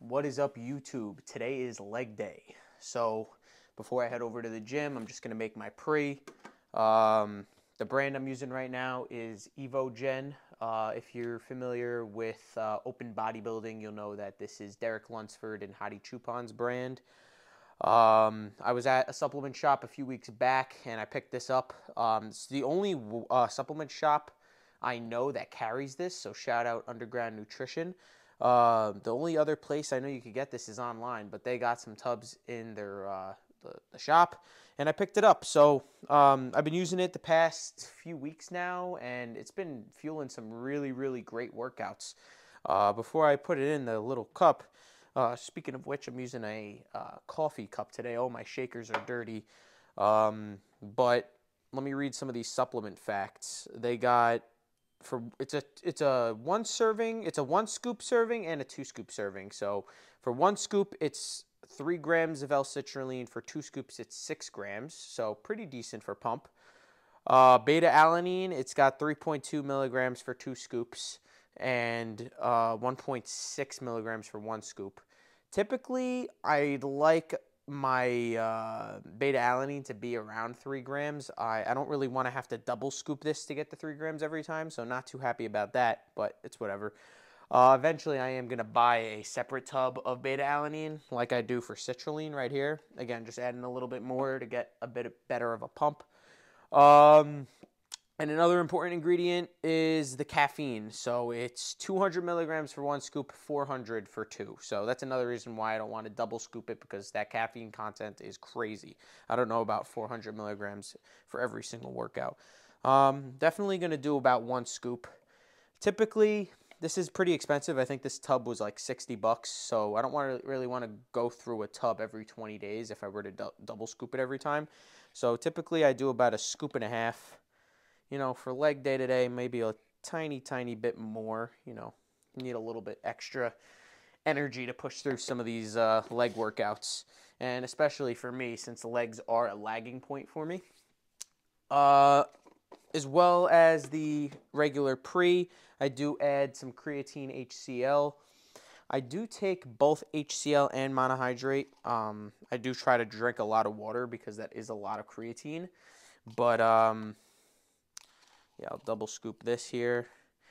What is up, YouTube? Today is leg day. So before I head over to the gym, I'm just going to make my pre. The brand I'm using right now is EvoGen. If you're familiar with open bodybuilding, you'll know that this is Derek Lunsford and Hadi Chupon's brand. I was at a supplement shop a few weeks back and I picked this up. It's the only supplement shop I know that carries this, so shout out Underground Nutrition. The only other place I know you could get this is online, but they got some tubs in their the shop, and I picked it up. So I've been using it the past few weeks now, and it's been fueling some really great workouts. Before I put it in the little cup, speaking of which, I'm using a coffee cup today. Oh, my shakers are dirty. But let me read some of these supplement facts. They got it's a one scoop serving and a 2 scoop serving. So for 1 scoop, it's 3 grams of L-citrulline. For 2 scoops, it's 6 grams. So pretty decent for pump. Beta alanine, it's got 3.2 milligrams for 2 scoops and 1.6 milligrams for 1 scoop. Typically, I'd like my beta alanine to be around 3 grams. I don't really want to have to double scoop this to get the 3 grams every time, so not too happy about that, but it's whatever. Eventually, I am going to buy a separate tub of beta alanine like I do for citrulline right here. Again, just adding a little bit more to get a bit better of a pump. And another important ingredient is the caffeine. So it's 200 milligrams for 1 scoop, 400 for 2. So that's another reason why I don't want to double scoop it, because that caffeine content is crazy. I don't know about 400 milligrams for every single workout. Definitely going to do about 1 scoop. Typically, this is pretty expensive. I think this tub was like $60, so I don't really want to go through a tub every 20 days if I were to double scoop it every time. So typically I do about a scoop and a half. You know, for leg day today, maybe a tiny bit more. You know, you need a little bit extra energy to push through some of these leg workouts. And especially for me, since the legs are a lagging point for me. As well as the regular pre, I do add some creatine HCl. I do take both HCl and monohydrate. I do try to drink a lot of water because that is a lot of creatine. But yeah, I'll double scoop this here.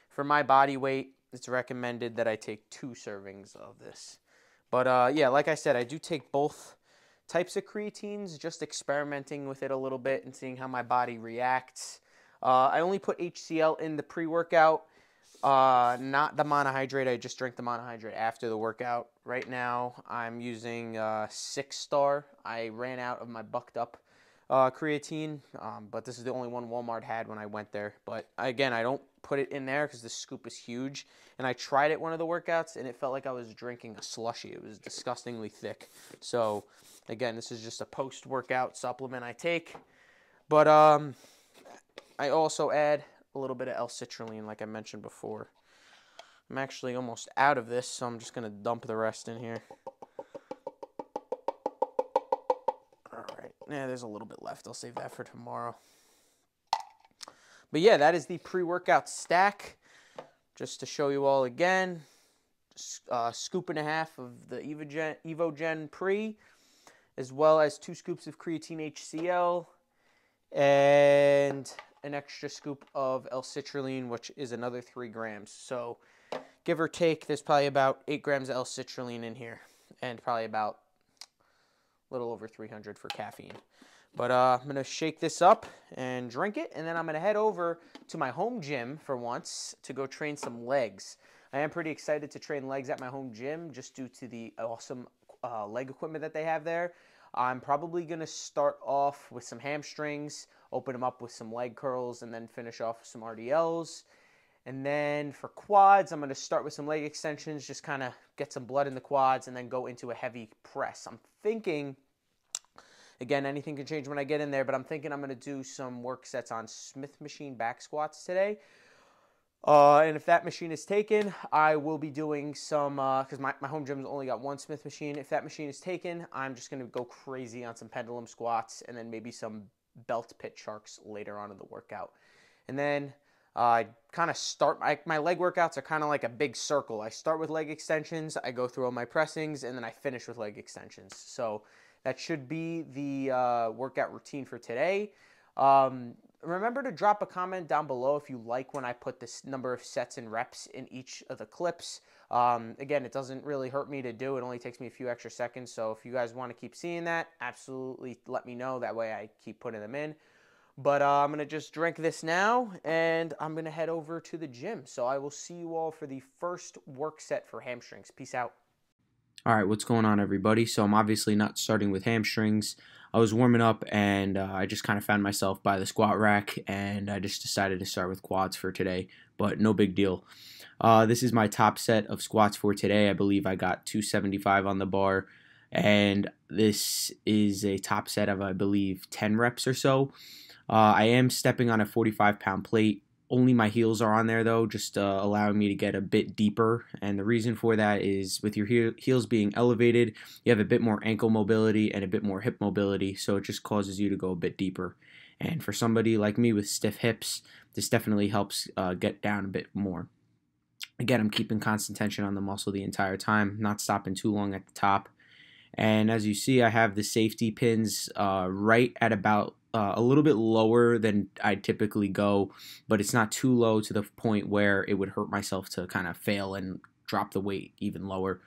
For my body weight, it's recommended that I take 2 servings of this. But yeah, like I said, I do take both types of creatines, just experimenting with it a little bit and seeing how my body reacts. I only put HCl in the pre-workout, not the monohydrate. I just drink the monohydrate after the workout. Right now, I'm using 6 Star. I ran out of my bucked up creatine, but this is the only one Walmart had when I went there. But again, I don't put it in there because the scoop is huge, and I tried it one of the workouts and it felt like I was drinking a slushie. It was disgustingly thick. So again, this is just a post-workout supplement I take. But I also add a little bit of L-citrulline, like I mentioned before. I'm actually almost out of this, so I'm just going to dump the rest in here. Yeah, there's a little bit left. I'll save that for tomorrow. But yeah, that is the pre-workout stack. Just to show you all again, scoop and a half of the EvoGen pre, as well as 2 scoops of creatine HCl, and an extra scoop of L-citrulline, which is another 3 grams. So give or take, there's probably about 8 grams of L-citrulline in here, and probably about little over 300 for caffeine. But I'm going to shake this up and drink it, and then I'm going to head over to my home gym for once to go train some legs. I am pretty excited to train legs at my home gym just due to the awesome leg equipment that they have there. I'm probably going to start off with some hamstrings, open them up with some leg curls, and then finish off with some RDLs. And then for quads, I'm going to start with some leg extensions, just kind of get some blood in the quads, and then go into a heavy press. I'm thinking, again, anything can change when I get in there, but I'm thinking I'm going to do some work sets on Smith machine back squats today. And if that machine is taken, I will be doing some, because my home gym's only got 1 Smith machine. If that machine is taken, I'm just going to go crazy on some pendulum squats and then maybe some belt pit sharks later on in the workout. And then I kind of start my leg workouts are kind of like a big circle. I start with leg extensions, I go through all my pressings, and then I finish with leg extensions. So that should be the workout routine for today. Remember to drop a comment down below if you like when I put this number of sets and reps in each of the clips. Again, it doesn't really hurt me to do. It only takes me a few extra seconds. So if you guys want to keep seeing that, absolutely let me know. That way I keep putting them in. But I'm going to just drink this now, and I'm going to head over to the gym. So I will see you all for the first work set for hamstrings. Peace out. All right, what's going on, everybody? So I'm obviously not starting with hamstrings. I was warming up, and I just kind of found myself by the squat rack, and I just decided to start with quads for today, but no big deal. This is my top set of squats for today. I believe I got 275 on the bar, and this is a top set of, I believe, 10 reps or so. I am stepping on a 45-pound plate. Only my heels are on there, though, just allowing me to get a bit deeper. And the reason for that is with your heels being elevated, you have a bit more ankle mobility and a bit more hip mobility, so it just causes you to go a bit deeper. And for somebody like me with stiff hips, this definitely helps get down a bit more. Again, I'm keeping constant tension on the muscle the entire time, not stopping too long at the top. And as you see, I have the safety pins right at about a little bit lower than I'd typically go, but it's not too low to the point where it would hurt myself to kind of fail and drop the weight even lower.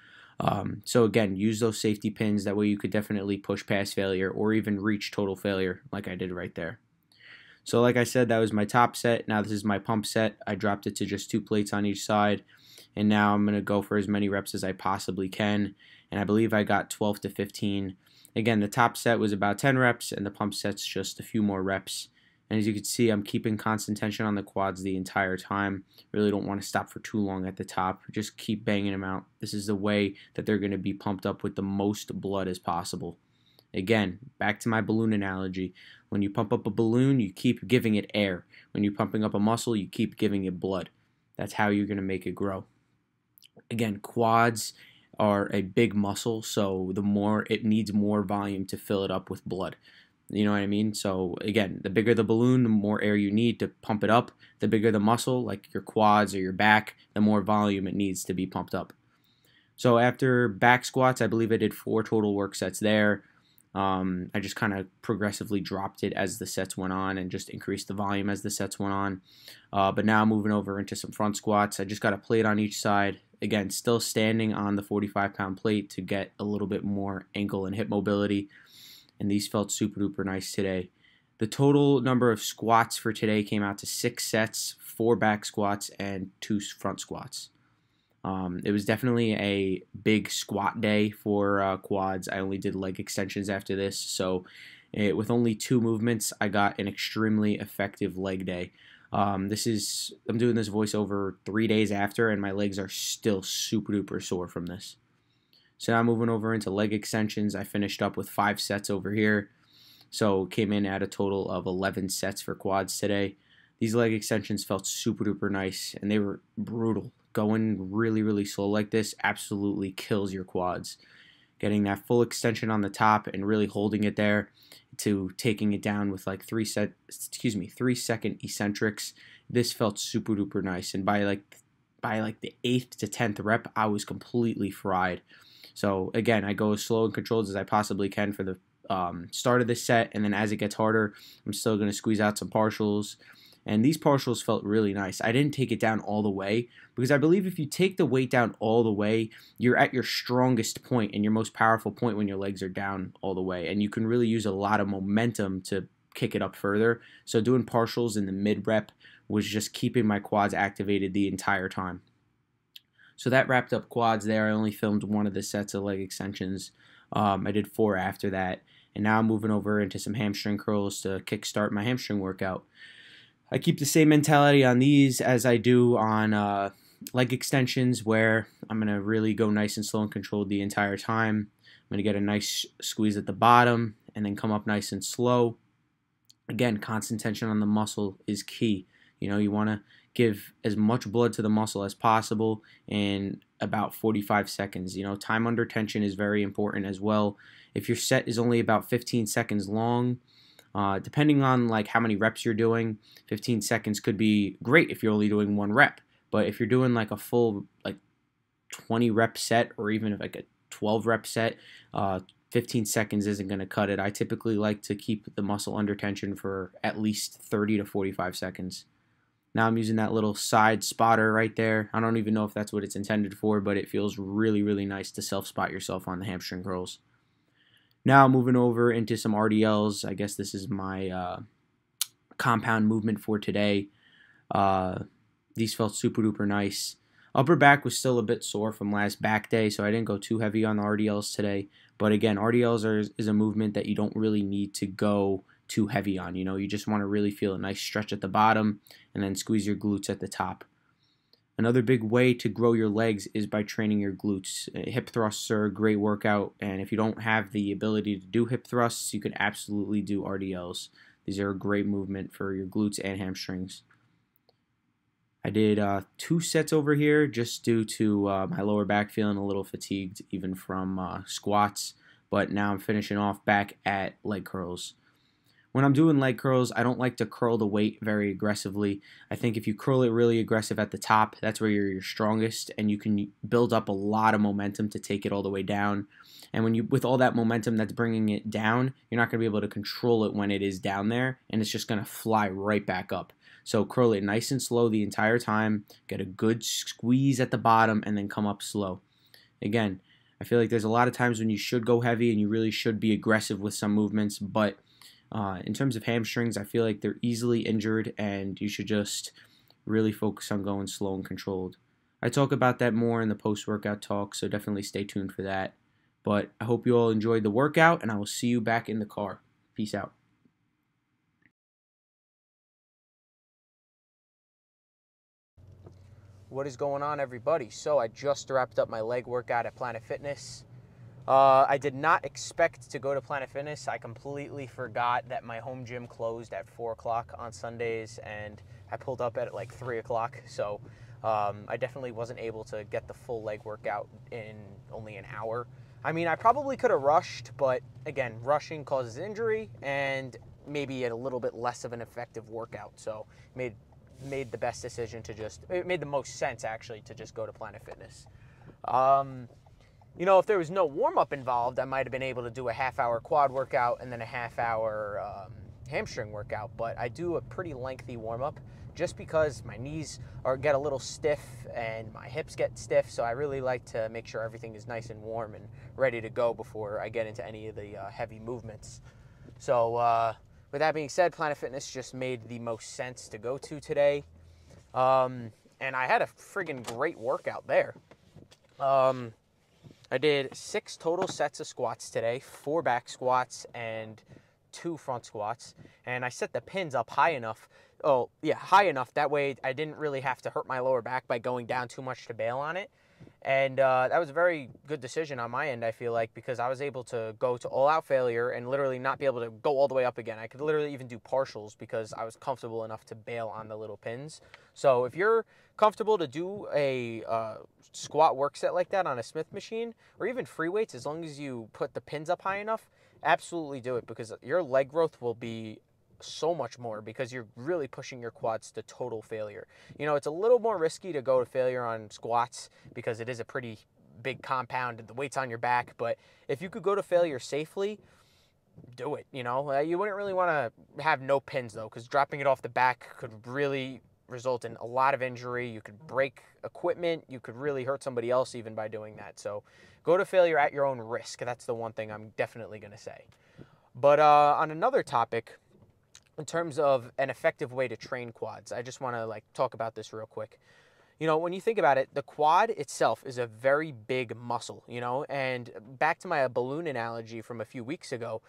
So again, use those safety pins. That way you could definitely push past failure or even reach total failure like I did right there. So like I said, that was my top set. Now this is my pump set. I dropped it to just 2 plates on each side. And now I'm going to go for as many reps as I possibly can. And I believe I got 12 to 15. Again, the top set was about 10 reps, and the pump set's just a few more reps. And as you can see, I'm keeping constant tension on the quads the entire time. Really don't want to stop for too long at the top. Just keep banging them out. This is the way that they're going to be pumped up with the most blood as possible. Again, back to my balloon analogy. When you pump up a balloon, you keep giving it air. When you're pumping up a muscle, you keep giving it blood. That's how you're going to make it grow. Again, quads are a big muscle, so the more it needs more volume to fill it up with blood. You know what I mean? So again, the bigger the balloon, the more air you need to pump it up. The bigger the muscle, like your quads or your back, the more volume it needs to be pumped up. So after back squats, I believe I did 4 total work sets there. I just kind of progressively dropped it as the sets went on and just increased the volume as the sets went on. But now moving over into some front squats. I just got a plate on each side. Again, still standing on the 45-pound plate to get a little bit more ankle and hip mobility. And these felt super duper nice today. The total number of squats for today came out to 6 sets, 4 back squats, and 2 front squats. It was definitely a big squat day for quads. I only did leg extensions after this, so with only 2 movements, I got an extremely effective leg day. I'm doing this voiceover 3 days after, and my legs are still super duper sore from this. So now moving over into leg extensions, I finished up with 5 sets over here. So came in at a total of 11 sets for quads today. These leg extensions felt super duper nice, and they were brutal. Going really, really slow like this absolutely kills your quads. Getting that full extension on the top and really holding it there to taking it down with like 3-second eccentrics. This felt super duper nice, and by like the 8th to 10th rep, I was completely fried. So again, I go as slow and controlled as I possibly can for the start of this set, and then as it gets harder, I'm still going to squeeze out some partials. And these partials felt really nice. I didn't take it down all the way because I believe if you take the weight down all the way, you're at your strongest point and your most powerful point when your legs are down all the way. And you can really use a lot of momentum to kick it up further. So doing partials in the mid rep was just keeping my quads activated the entire time. So that wrapped up quads there. I only filmed 1 of the sets of leg extensions. I did 4 after that. And now I'm moving over into some hamstring curls to kickstart my hamstring workout. I keep the same mentality on these as I do on leg extensions, where I'm going to really go nice and slow and controlled the entire time. I'm going to get a nice squeeze at the bottom and then come up nice and slow. Again, constant tension on the muscle is key. You know, you want to give as much blood to the muscle as possible in about 45 seconds. You know, time under tension is very important as well. If your set is only about 15 seconds long, Depending on like how many reps you're doing, 15 seconds could be great if you're only doing one rep. But if you're doing like a full like 20 rep set, or even like a 12 rep set, 15 seconds isn't going to cut it. I typically like to keep the muscle under tension for at least 30 to 45 seconds. Now I'm using that little side spotter right there. I don't even know if that's what it's intended for, but it feels really, really nice to self-spot yourself on the hamstring curls. Now moving over into some RDLs. I guess this is my compound movement for today. These felt super duper nice. Upper back was still a bit sore from last back day, so I didn't go too heavy on the RDLs today. But again, RDLs is a movement that you don't really need to go too heavy on. You know, you just want to really feel a nice stretch at the bottom and then squeeze your glutes at the top. Another big way to grow your legs is by training your glutes. Hip thrusts are a great workout, and if you don't have the ability to do hip thrusts, you can absolutely do RDLs. These are a great movement for your glutes and hamstrings. I did 2 sets over here just due to my lower back feeling a little fatigued even from squats, but now I'm finishing off back at leg curls. When I'm doing leg curls, I don't like to curl the weight very aggressively. I think if you curl it really aggressive at the top, that's where you're your strongest, and you can build up a lot of momentum to take it all the way down. And when you, with all that momentum that's bringing it down, you're not going to be able to control it when it is down there, and it's just going to fly right back up. So curl it nice and slow the entire time, get a good squeeze at the bottom, and then come up slow. Again, I feel like there's a lot of times when you should go heavy and you really should be aggressive with some movements, but in terms of hamstrings, I feel like they're easily injured, and you should just really focus on going slow and controlled. I talk about that more in the post-workout talk, so definitely stay tuned for that. But I hope you all enjoyed the workout, and I will see you back in the car. Peace out. What is going on, everybody? So I just wrapped up my leg workout at Planet Fitness. I did not expect to go to Planet Fitness. I completely forgot that my home gym closed at 4 o'clock on Sundays, and I pulled up at like 3 o'clock. So I definitely wasn't able to get the full leg workout in only an hour. I mean, I probably could have rushed, but again, rushing causes injury and maybe a little bit less of an effective workout. So made the best decision to it made the most sense actually to just go to Planet Fitness. You know, if there was no warm-up involved, I might have been able to do a half-hour quad workout and then a half-hour hamstring workout, but I do a pretty lengthy warm-up just because my knees get a little stiff and my hips get stiff, so I really like to make sure everything is nice and warm and ready to go before I get into any of the heavy movements. So with that being said, Planet Fitness just made the most sense to go to today, and I had a friggin' great workout there. I did 6 total sets of squats today, 4 back squats and 2 front squats, and I set the pins up high enough. Oh, yeah, high enough. That way I didn't really have to hurt my lower back by going down too much to bail on it. And that was a very good decision on my end, I feel like, because I was able to go to all-out failure and literally not be able to go all the way up again. I could literally even do partials because I was comfortable enough to bail on the little pins. So if you're comfortable to do a squat work set like that on a Smith machine, or even free weights, as long as you put the pins up high enough, absolutely do it, because your leg growth will be so much more because you're really pushing your quads to total failure. You know, it's a little more risky to go to failure on squats because it is a pretty big compound and the weight's on your back, but if you could go to failure safely, do it. You know, you wouldn't really want to have no pins though, because dropping it off the back could really result in a lot of injury. You could break equipment, you could really hurt somebody else even by doing that. So go to failure at your own risk. That's the one thing I'm definitely going to say. But on another topic, in terms of an effective way to train quads, I just want to talk about this real quick. You know, when you think about it, the quad itself is a very big muscle, you know, and back to my balloon analogy from a few weeks ago,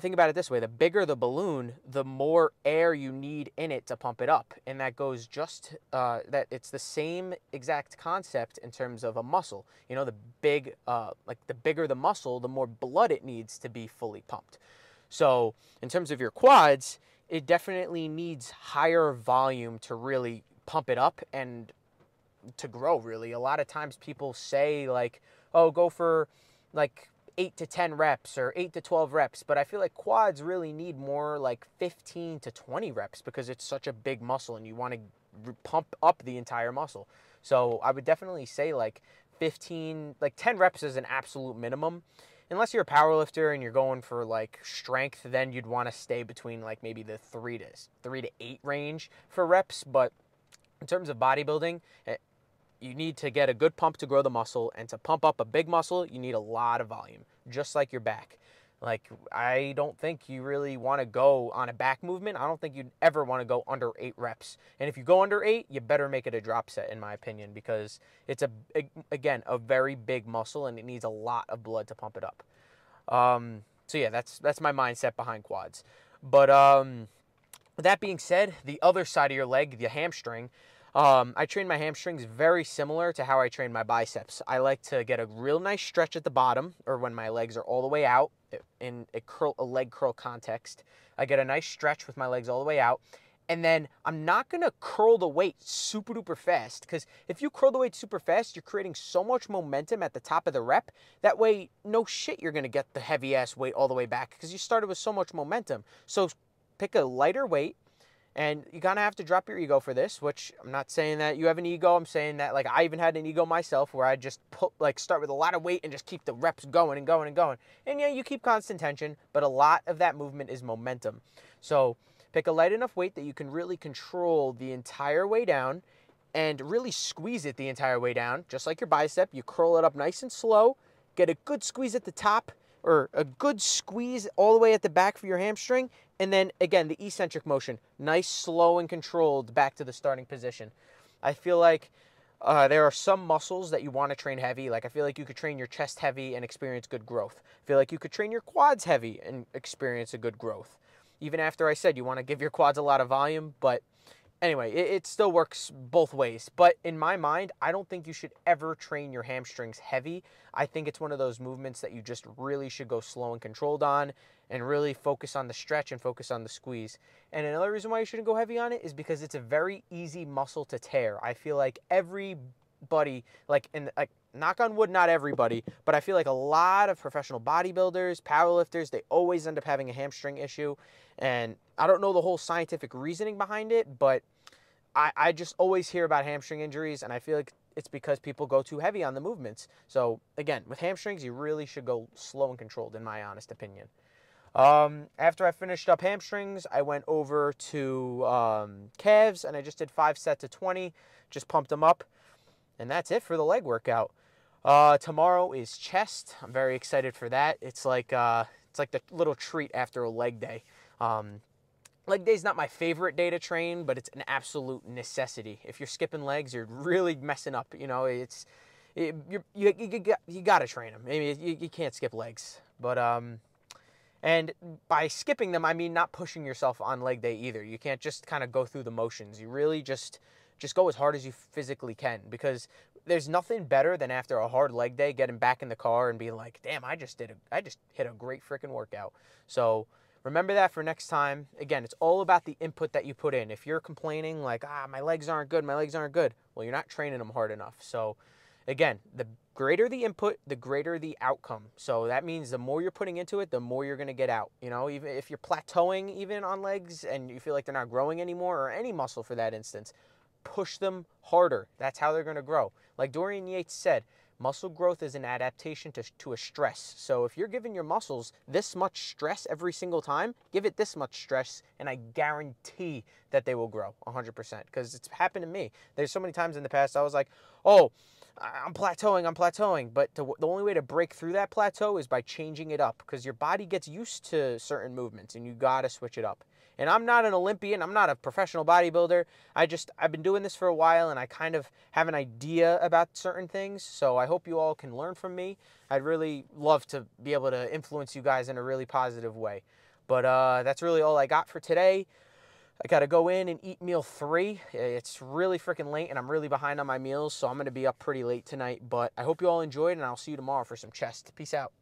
think about it this way: the bigger the balloon, the more air you need in it to pump it up. And that goes just, that it's the same exact concept in terms of a muscle. You know, the bigger the muscle, the more blood it needs to be fully pumped. So in terms of your quads, it definitely needs higher volume to really pump it up and to grow, really. A lot of times people say oh, go for 8 to 10 reps or 8 to 12 reps, but I feel like quads really need more like 15 to 20 reps because it's such a big muscle and you want to pump up the entire muscle. So I would definitely say like 10 reps is an absolute minimum. Unless you're a power lifter and you're going for like strength, then you'd want to stay between like maybe the 3 to 8 range for reps. But in terms of bodybuilding, you need to get a good pump to grow the muscle, and to pump up a big muscle, you need a lot of volume, just like your back. Like, I don't think you really want to go on a back movement. I don't think you'd ever want to go under 8 reps. And if you go under 8, you better make it a drop set, in my opinion, because it's, again, a very big muscle, and it needs a lot of blood to pump it up. So, yeah, that's my mindset behind quads. But with that being said, the other side of your leg, the hamstring, I train my hamstrings very similar to how I train my biceps. I like to get a real nice stretch at the bottom, or when my legs are all the way out in a leg curl context. I get a nice stretch with my legs all the way out. And then I'm not going to curl the weight super duper fast, because if you curl the weight super fast, you're creating so much momentum at the top of the rep. That way, no shit, you're going to get the heavy ass weight all the way back because you started with so much momentum. So pick a lighter weight. And you kind of have to drop your ego for this, which I'm not saying that you have an ego. I'm saying that, like, I even had an ego myself where I just start with a lot of weight and just keep the reps going and going and going. And yeah, you keep constant tension, but a lot of that movement is momentum. So pick a light enough weight that you can really control the entire way down and really squeeze it the entire way down. Just like your bicep, you curl it up nice and slow, get a good squeeze at the top, or a good squeeze all the way at the back for your hamstring, and then, again, the eccentric motion, nice, slow, and controlled back to the starting position. I feel like there are some muscles that you want to train heavy. Like, I feel like you could train your chest heavy and experience good growth. I feel like you could train your quads heavy and experience a good growth. Even after I said you want to give your quads a lot of volume, but anyway, it still works both ways. But in my mind, I don't think you should ever train your hamstrings heavy. I think it's one of those movements that you just really should go slow and controlled on, and really focus on the stretch and focus on the squeeze. And another reason why you shouldn't go heavy on it is because it's a very easy muscle to tear. I feel like everybody, knock on wood, not everybody, but I feel like a lot of professional bodybuilders, powerlifters, they always end up having a hamstring issue. And I don't know the whole scientific reasoning behind it, but I just always hear about hamstring injuries, and I feel like it's because people go too heavy on the movements. So again, with hamstrings, you really should go slow and controlled, in my honest opinion. After I finished up hamstrings, I went over to calves, and I just did 5 sets of 20, just pumped them up, and that's it for the leg workout. Tomorrow is chest. I'm very excited for that. It's like the little treat after a leg day. Leg day is not my favorite day to train, but it's an absolute necessity. If you're skipping legs, you're really messing up. You know, you got to train them. Maybe you can't skip legs, but and by skipping them, I mean not pushing yourself on leg day either. You can't just kind of go through the motions. You really just go as hard as you physically can, because there's nothing better than after a hard leg day getting back in the car and being like, damn, I just hit a great freaking workout. So remember that for next time. Again, it's all about the input that you put in. If you're complaining like, my legs aren't good, well, you're not training them hard enough. So again, the greater the input, the greater the outcome. So that means the more you're putting into it, the more you're going to get out. You know, even if you're plateauing even on legs and you feel like they're not growing anymore, or any muscle for that instance, push them harder. That's how they're going to grow. Like Dorian Yates said, muscle growth is an adaptation to a stress. So if you're giving your muscles this much stress every single time, give it this much stress, and I guarantee that they will grow 100%, because it's happened to me. There's so many times in the past I was like, oh, I'm plateauing. But the only way to break through that plateau is by changing it up, because your body gets used to certain movements and you got to switch it up. And I'm not an Olympian. I'm not a professional bodybuilder. I've been doing this for a while, and I kind of have an idea about certain things. So I hope you all can learn from me. I'd really love to be able to influence you guys in a really positive way. But that's really all I got for today. I got to go in and eat meal 3. It's really freaking late, and I'm really behind on my meals, so I'm going to be up pretty late tonight. But I hope you all enjoyed, and I'll see you tomorrow for some chest. Peace out.